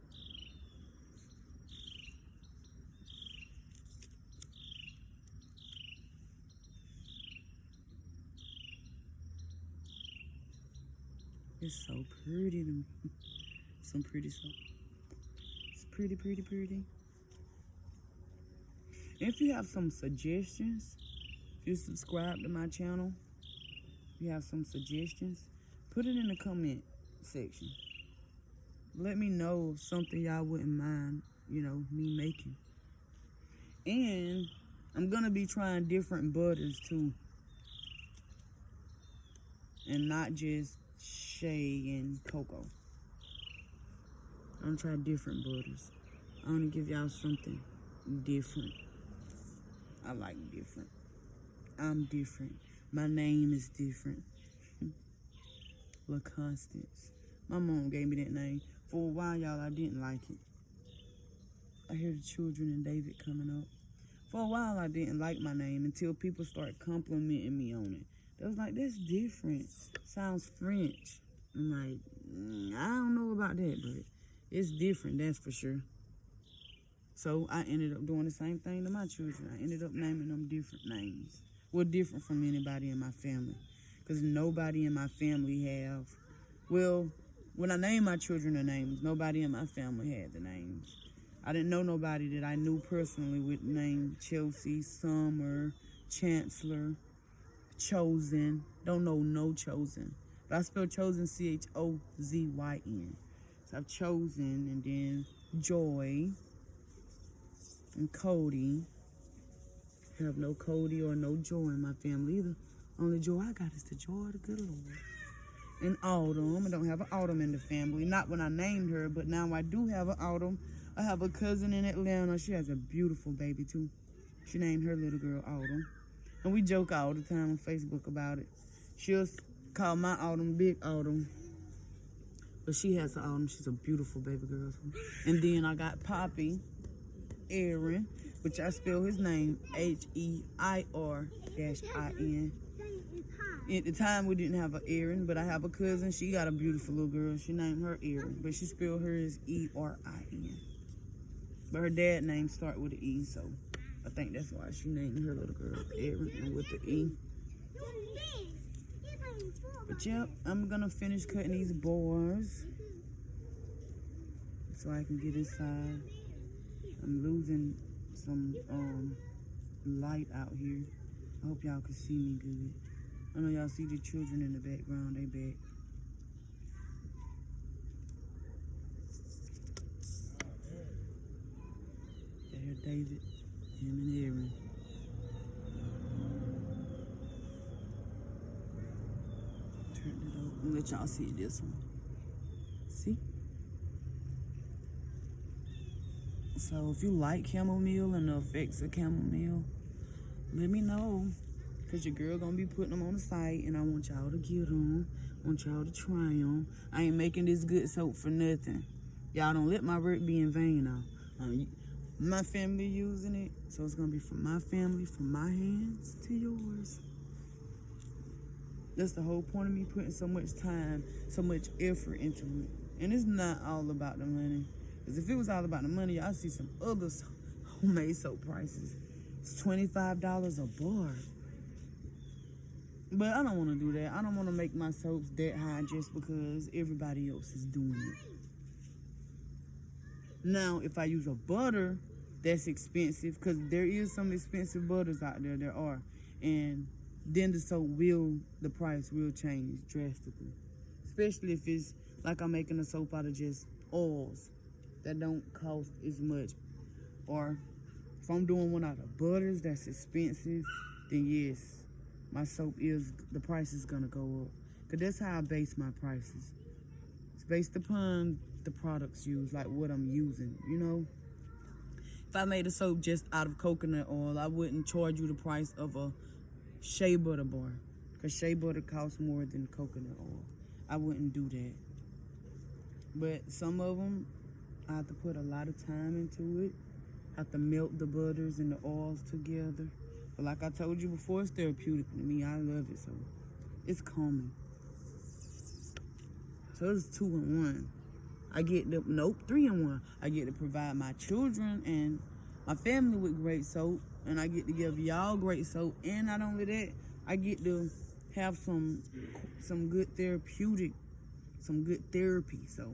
It's so pretty to me. Some pretty soap. It's pretty, pretty, pretty. If you have some suggestions, if you subscribe to my channel, if you have some suggestions, put it in the comment section. Let me know something y'all wouldn't mind, me making. And I'm gonna be trying different butters too. And not just shea and cocoa. I'm gonna try different butters. I wanna give y'all something different. I like different. I'm different. My name is different. La Constance. My mom gave me that name. For a while, y'all, I didn't like it. I hear the children and David coming up. For a while, I didn't like my name until people started complimenting me on it. They was like, that's different. Sounds French. I'm like, I don't know about that, but it's different, that's for sure. So I ended up doing the same thing to my children. I ended up naming them different names. Well, different from anybody in my family. Because nobody in my family have, well, when I named my children the names, nobody in my family had the names. I didn't know nobody that I knew personally with the name Chelsea, Summer, Chancellor, Chosen. Don't know no Chosen. But I spell Chosen Chozyn. So I've Chosen, and then Joy, and Cody. I have no Cody or no Joy in my family either. Only joy I got is the joy of the good Lord. And Autumn. I don't have an Autumn in the family. Not when I named her, but now I do have an Autumn. I have a cousin in Atlanta. She has a beautiful baby too. She named her little girl Autumn. And we joke all the time on Facebook about it. She'll call my Autumn Big Autumn. But she has an Autumn. She's a beautiful baby girl. And then I got Poppy, Aaron, which I spell his name Heir-IN. At the time, we didn't have an Erin, but I have a cousin. She got a beautiful little girl. She named her Erin, but she spelled hers Erin. But her dad's name start with an E, so I think that's why she named her little girl Erin and with the E. But yep, I'm gonna finish cutting these boards so I can get inside. I'm losing some light out here. I hope y'all can see me good. I know y'all see the children in the background, they back. There, David, him and Aaron. Turn it over and let y'all see this one. See? So if you like chamomile and the effects of chamomile, let me know. Because your girl gonna be putting them on the site, and I want y'all to get them. I want y'all to try them. I ain't making this good soap for nothing. Y'all don't let my work be in vain now. My family using it, so it's gonna be from my family, from my hands to yours. That's the whole point of me putting so much time, so much effort into it. And it's not all about the money. Because if it was all about the money, y'all see some other homemade soap prices. It's $25 a bar. But I don't want to do that. I don't want to make my soaps that high just because everybody else is doing it. Now, if I use a butter that's expensive, because there is some expensive butters out there, there are, and then the price will change drastically. Especially if it's like I'm making a soap out of just oils that don't cost as much. Or if I'm doing one out of butters that's expensive, then yes, my soap the price is gonna go up. Cause that's how I base my prices. It's based upon the products used, like what I'm using, If I made a soap just out of coconut oil, I wouldn't charge you the price of a shea butter bar. Cause shea butter costs more than coconut oil. I wouldn't do that. But some of them, I have to put a lot of time into it. I have to melt the butters and the oils together. But like I told you before, it's therapeutic to me. I love it, so it's calming. So it's 2-in-1. I get the, nope, 3-in-1. I get to provide my children and my family with great soap, and I get to give y'all great soap. And not only that, I get to have some good therapeutic, some good therapy. So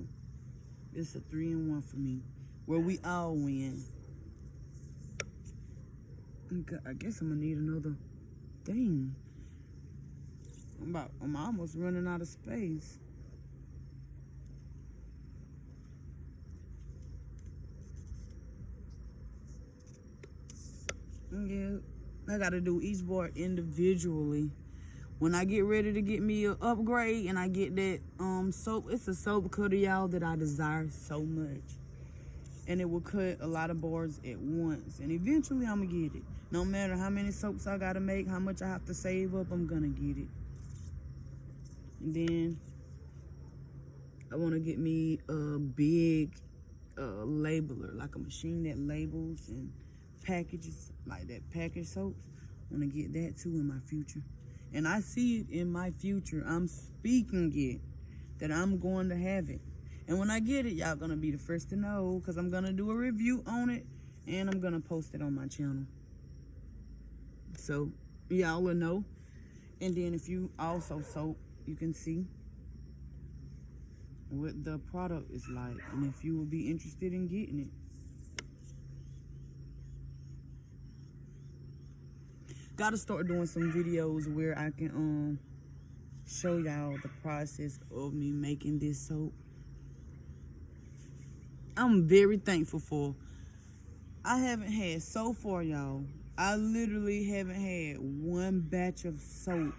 it's a 3-in-1 for me, where we all win. I guess I'm gonna need another thing. I'm almost running out of space. Yeah, I gotta do each bar individually. When I get ready to get me an upgrade and I get that soap, it's a soap cutter, y'all, that I desire so much. And it will cut a lot of bars at once. And eventually I'm gonna get it. No matter how many soaps I gotta make, how much I have to save up, I'm gonna get it. And then I wanna get me a big labeler, like a machine that labels and packages, like that package soaps. I wanna get that too in my future. And I see it in my future. I'm speaking it, that I'm going to have it. And when I get it, y'all gonna be the first to know, because I'm gonna do a review on it and I'm gonna post it on my channel. So y'all will know. And then if you also soap, you can see what the product is like and if you will be interested in getting it. Gotta start doing some videos where I can show y'all the process of me making this soap. I'm very thankful for. I haven't had, so far, y'all, I literally haven't had one batch of soap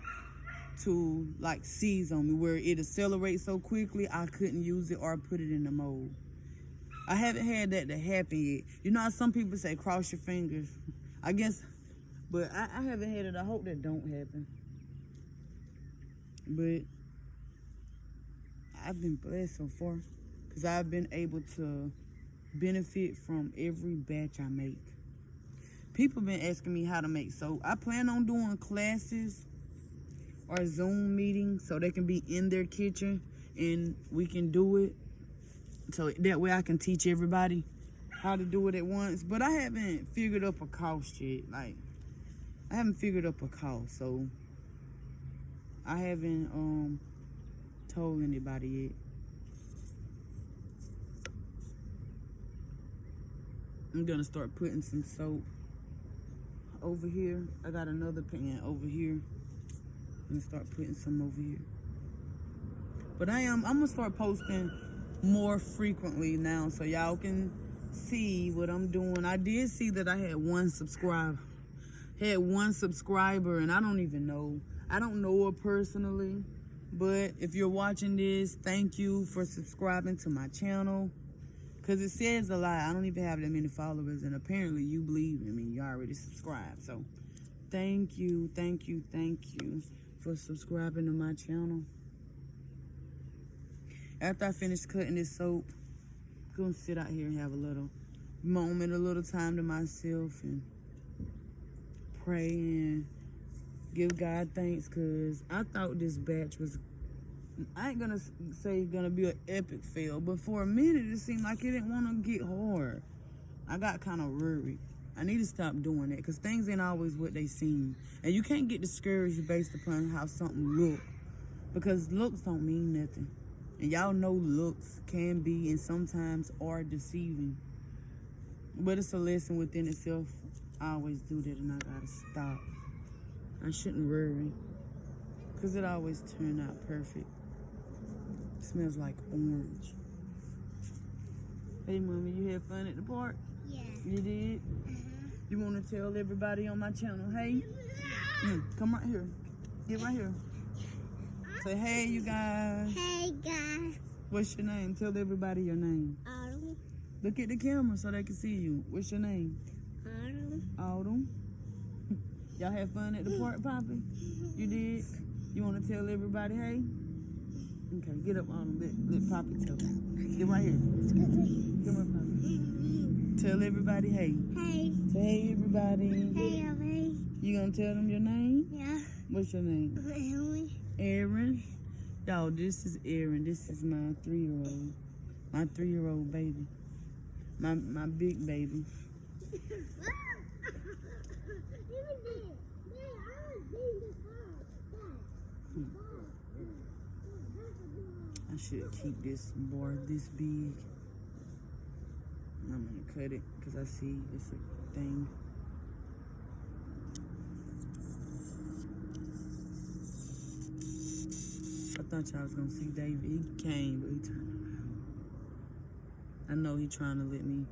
to like seize on me where it accelerates so quickly I couldn't use it or put it in the mold. I haven't had that to happen yet. You know how some people say cross your fingers? I guess, but I haven't had it. I hope that don't happen. But I've been blessed so far because I've been able to benefit from every batch I make. People been asking me how to make soap. I plan on doing classes or Zoom meetings so they can be in their kitchen and we can do it. So that way I can teach everybody how to do it at once. But I haven't figured up a cost yet. Like, I haven't figured up a cost. So I haven't told anybody yet. I'm gonna start putting some soap over here. I got another pan over here. I'm gonna start putting some over here. But I'm gonna start posting more frequently now so y'all can see what I'm doing. I did see that I had one subscriber. And I don't even know. I don't know her personally. But if you're watching this, thank you for subscribing to my channel. Because it says a lot. I don't even have that many followers. And apparently you believe in me. You already subscribed. So thank you for subscribing to my channel. After I finish cutting this soap, I'm going to sit out here and have a little moment, a little time to myself and pray and give God thanks, because I thought this batch was, I ain't gonna say it's gonna be an epic fail, but for a minute it seemed like it didn't want to get hard. I got kind of worried. I need to stop doing that because things ain't always what they seem. And you can't get discouraged based upon how something look, because looks don't mean nothing. And y'all know looks can be and sometimes are deceiving. But it's a lesson within itself. I always do that and I gotta stop. I shouldn't worry, because it always turned out perfect. It smells like orange. Hey, Mommy, you had fun at the park? Yeah. You did? You want to tell everybody on my channel, hey? Come right here. Get right here. Say, hey, you guys. Hey, guys. What's your name? Tell everybody your name. Autumn. Look at the camera so they can see you. What's your name? Autumn. Autumn. Y'all had fun at the park, Poppy? You did? You want to tell everybody, hey? Okay, get up on let Poppy tell me. Get right here. Come on, Poppy. Tell everybody hey. Hey. Say hey, everybody. Hey, Ellie. You gonna tell them your name? Yeah. What's your name? Ellie. Aaron. Y'all, this is Aaron. This is my 3-year-old. My 3-year-old baby. My big baby. I should keep this board this big. I'm gonna cut it because I see it's a thing. I thought y'all was gonna see David. He came, but he turned around. I know he trying to let me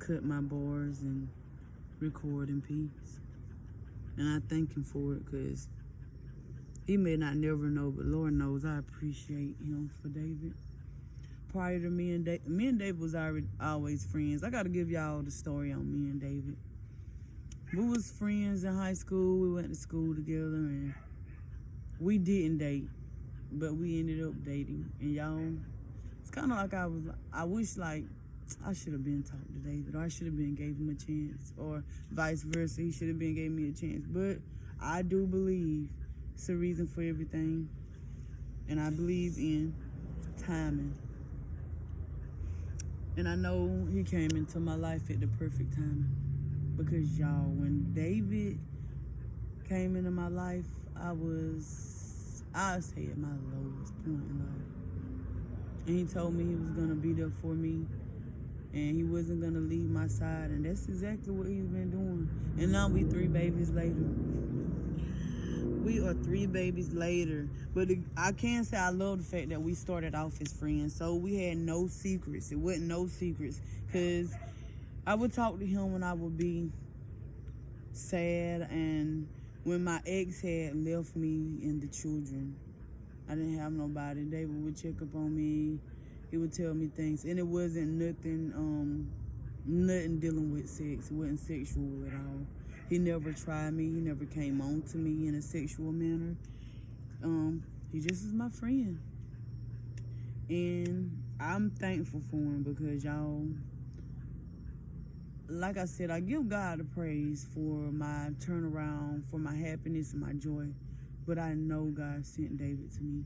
cut my boards and record in peace. And I thank him for it because he may not never know, but Lord knows I appreciate him for David. Prior to me and David was always friends. I got to give y'all the story on me and David. We was friends in high school. We went to school together, and we didn't date, but we ended up dating. And y'all, it's kind of like I wish like I should have been talked to David, or I should have been gave him a chance, or vice versa. He should have been gave me a chance. But I do believe it's a reason for everything, and I believe in timing. And I know he came into my life at the perfect time, because y'all, when David came into my life, I'd say at my lowest point in life. And he told me he was gonna be there for me, and he wasn't gonna leave my side, and that's exactly what he's been doing. And now we 3 babies later. We are 3 babies later, but I can say I love the fact that we started off as friends, so we had no secrets. It wasn't no secrets, because I would talk to him when I would be sad, and when my ex had left me and the children, I didn't have nobody. David would check up on me. He would tell me things, and it wasn't nothing dealing with sex. It wasn't sexual at all. He never tried me. He never came on to me in a sexual manner. He just is my friend. And I'm thankful for him because, y'all, like I said, I give God the praise for my turnaround, for my happiness and my joy. But I know God sent David to me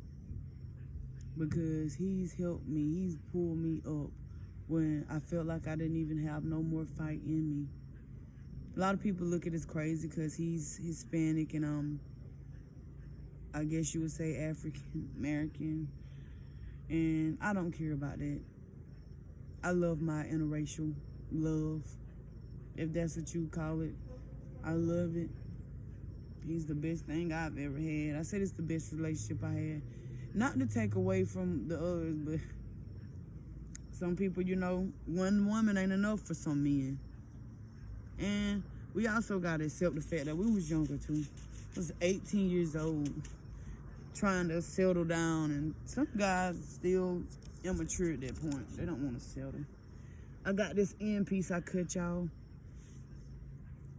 because he's helped me. He's pulled me up when I felt like I didn't even have no more fight in me. A lot of people look at us crazy because he's Hispanic and I guess you would say African American, and I don't care about that. I love my interracial love, if that's what you call it. I love it. He's the best thing I've ever had. I said it's the best relationship I had. Not to take away from the others, but some people, one woman ain't enough for some men. And we also got to accept the fact that we was younger too. I was 18 years old, trying to settle down, and some guys still immature at that point. They don't want to settle. I got this end piece I cut, y'all.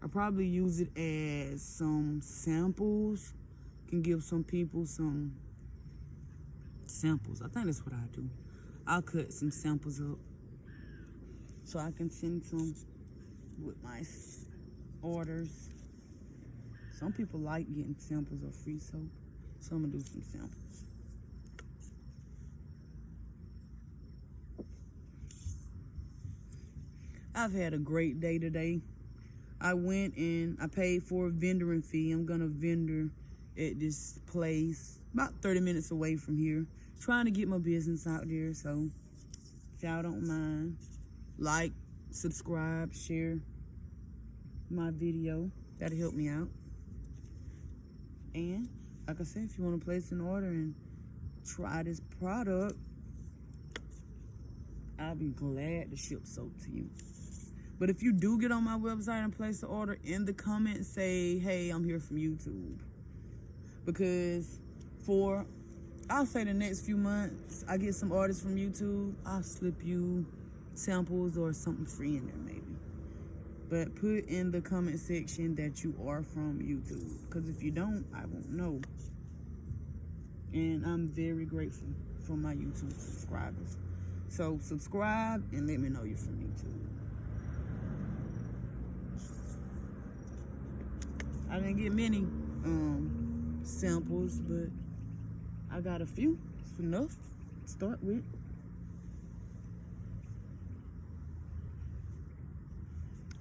I probably use it as some samples. Can give some people some samples. I think that's what I do. I'll cut some samples up so I can send some with my orders. Some people like getting samples of free soap, so I'm gonna do some samples. I've had a great day today. I went and I paid for a vendoring fee. I'm gonna vendor at this place about 30 minutes away from here, trying to get my business out there. So if y'all don't mind, like, subscribe, share my video. That'll help me out. And like I said, if you want to place an order and try this product, I'll be glad to ship soap to you. But if you do get on my website and place the order, in the comments say, hey, I'm here from YouTube. Because I'll say the next few months, I get some orders from YouTube, I'll slip you samples or something free in there maybe. But put in the comment section that you are from YouTube. Because if you don't, I won't know. And I'm very grateful for my YouTube subscribers. So subscribe and let me know you're from YouTube. I didn't get many samples, but I got a few. It's enough to start with.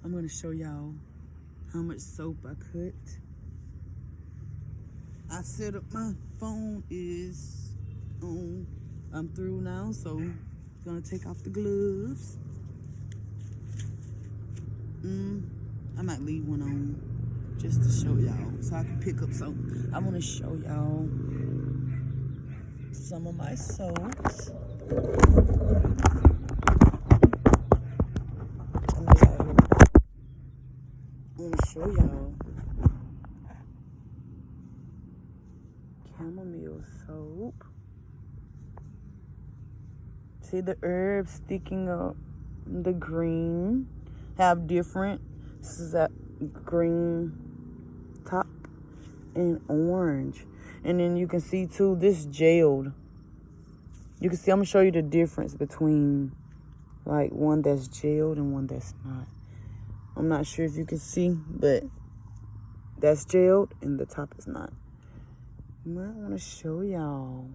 I'm gonna show y'all how much soap I cut. I set up my phone is on. I'm through now, so gonna take off the gloves. I might leave one on just to show y'all so I can pick up some. I want to show y'all some of my soaps. I want to show y'all chamomile soap. See the herbs sticking up, the green, have different. This is that green top and orange. And then you can see too, this gelled. You can see, I'm gonna show you the difference between like one that's gelled and one that's not. I'm not sure if you can see, but that's gelled and the top is not. I want to show y'all.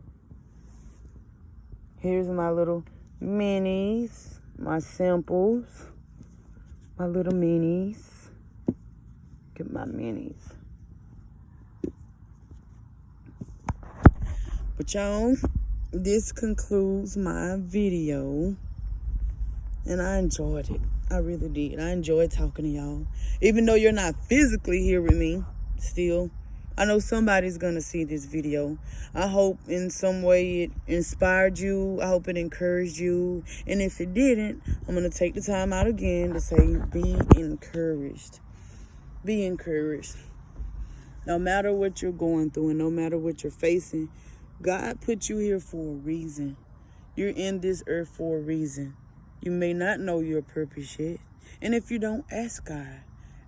Here's my little minis, my samples, my little minis. Get my minis. But y'all, this concludes my video. And I enjoyed it. I really did. I enjoyed talking to y'all. Even though you're not physically here with me, still, I know somebody's going to see this video. I hope in some way it inspired you. I hope it encouraged you. And if it didn't, I'm going to take the time out again to say, be encouraged. Be encouraged. No matter what you're going through and no matter what you're facing, God put you here for a reason. You're in this earth for a reason. You may not know your purpose yet. And if you don't, ask God.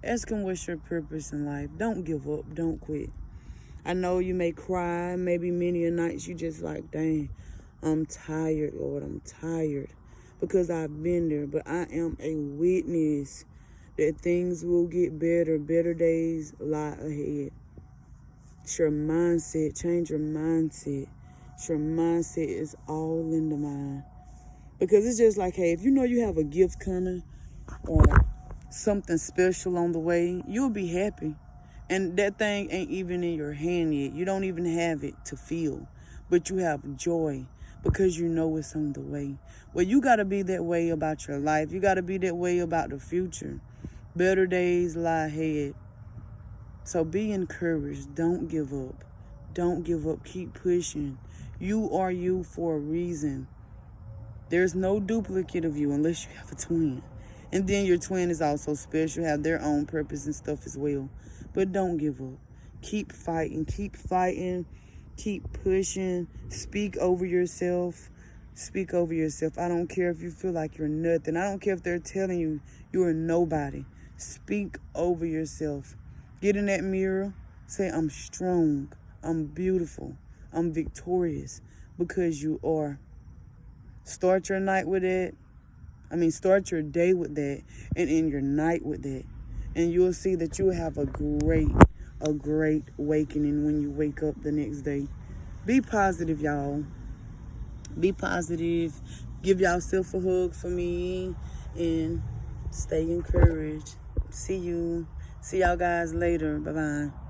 Ask him what's your purpose in life. Don't give up. Don't quit. I know you may cry. Maybe many a nights you just like, dang, I'm tired, Lord. I'm tired. Because I've been there. But I am a witness that things will get better. Better days lie ahead. It's your mindset. Change your mindset. It's your mindset is all in the mind. Because it's just like, hey, if you know you have a gift coming or something special on the way, you'll be happy. And that thing ain't even in your hand yet. You don't even have it to feel. But you have joy because you know it's on the way. Well, you got to be that way about your life. You got to be that way about the future. Better days lie ahead. So be encouraged. Don't give up. Don't give up. Keep pushing. You are you for a reason. There's no duplicate of you unless you have a twin. And then your twin is also special, have their own purpose and stuff as well. But don't give up. Keep fighting. Keep fighting. Keep pushing. Speak over yourself. Speak over yourself. I don't care if you feel like you're nothing. I don't care if they're telling you you're nobody. Speak over yourself. Get in that mirror. Say, I'm strong. I'm beautiful. I'm victorious. Because you are. Start your night with that. Start your day with that and end your night with that. And you'll see that you'll have a great awakening when you wake up the next day. Be positive, y'all. Be positive. Give yourself a hug for me and stay encouraged. See y'all guys later. Bye-bye.